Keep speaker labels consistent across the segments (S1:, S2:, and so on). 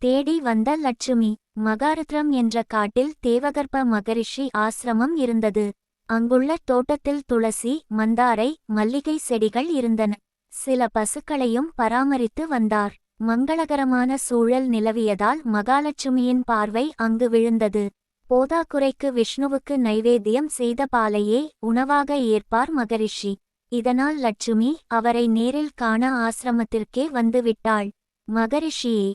S1: தேடி வந்த லட்சுமி. மகாருத்ரம் என்ற காட்டில் தேவகர்ப்ப மகரிஷி ஆசிரமம் இருந்தது. அங்குள்ள தோட்டத்தில் துளசி, மந்தாரை, மல்லிகை செடிகள் இருந்தன. சில பசுக்களையும் பராமரித்து வந்தார். மங்களகரமான சூழல் நிலவியதால் மகாலட்சுமியின் பார்வை அங்கு விழுந்தது. போதாக்குறைக்கு விஷ்ணுவுக்கு நைவேத்தியம் செய்த பாலையே உணவாக ஏற்பார் மகரிஷி. இதனால் லட்சுமி அவரை நேரில் காண ஆசிரமத்திற்கே வந்துவிட்டாள். மகரிஷியே,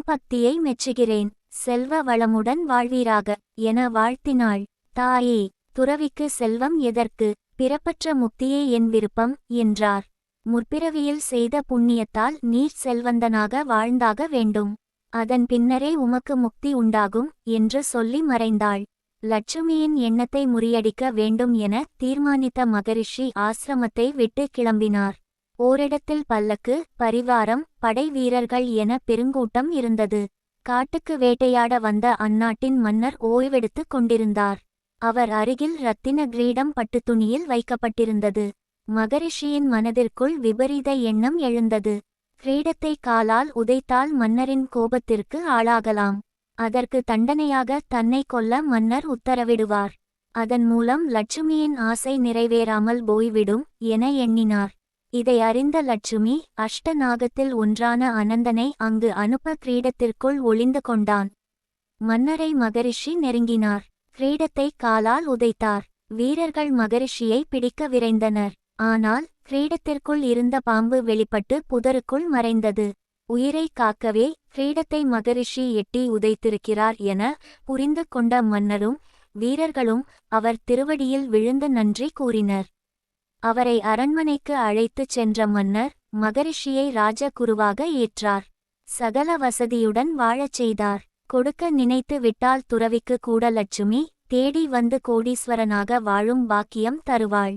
S1: பக்தியை மெச்சுகிறேன். செல்வ வளமுடன் வாழ்வீராக என வாழ்த்தினாள். தாயே, துறவிக்கு செல்வம் எதற்கு? பிறப்பற்ற முக்தியே என் விருப்பம் என்றார். முற்பிறவியில் செய்த புண்ணியத்தால் நீர் செல்வந்தனாக வாழ்ந்தாக வேண்டும். அதன் பின்னரே உமக்கு முக்தி உண்டாகும் என்று சொல்லி மறைந்தாள். லட்சுமியின் எண்ணத்தை முறியடிக்க வேண்டும் என தீர்மானித்த மகரிஷி ஆசிரமத்தை விட்டு கிளம்பினார். ஓரிடத்தில் பல்லக்கு, பரிவாரம், படை வீரர்கள் என பெருங்கூட்டம் இருந்தது. காட்டுக்கு வேட்டையாட வந்த அந்நாட்டின் மன்னர் ஓய்வெடுத்து கொண்டிருந்தார். அவர் அருகில் இரத்தின கிரீடம் பட்டுத்துணியில் வைக்கப்பட்டிருந்தது. மகரிஷியின் மனதிற்குள் விபரீத எண்ணம் எழுந்தது. கிரீடத்தை காலால் உதைத்தால் மன்னரின் கோபத்திற்கு ஆளாகலாம். அதற்கு தண்டனையாக தன்னை கொல்ல மன்னர் உத்தரவிடுவார். அதன் மூலம் லட்சுமியின் ஆசை நிறைவேறாமல் போய்விடும் என எண்ணினார். இதை அறிந்த லட்சுமி அஷ்டநாகத்தில் ஒன்றான அனந்தனை அங்கு அனுப்ப கிரீடத்திற்குள் ஒளிந்து கொண்டான். மன்னரை மகரிஷி நெருங்கினார். கிரீடத்தை காலால் உதைத்தார். வீரர்கள் மகரிஷியை பிடிக்க விரைந்தனர். ஆனால் கிரீடத்திற்குள் இருந்த பாம்பு வெளிப்பட்டு புதருக்குள் மறைந்தது. உயிரை காக்கவே கிரீடத்தை மகரிஷி எட்டி உதைத்திருக்கிறார் என புரிந்து கொண்ட மன்னரும் வீரர்களும் அவர் திருவடியில் விழுந்து நன்றி கூறினர். அவரை அரண்மனைக்கு அழைத்துச் சென்ற மன்னர் மகரிஷியை ராஜகுருவாக ஏற்றார். சகல வசதியுடன் வாழச் செய்தார். கொடுக்க நினைத்து விட்டால் துறவிக்கு கூட லட்சுமி தேடி வந்து கோடீஸ்வரனாக வாழும் பாக்கியம் தருவாள்.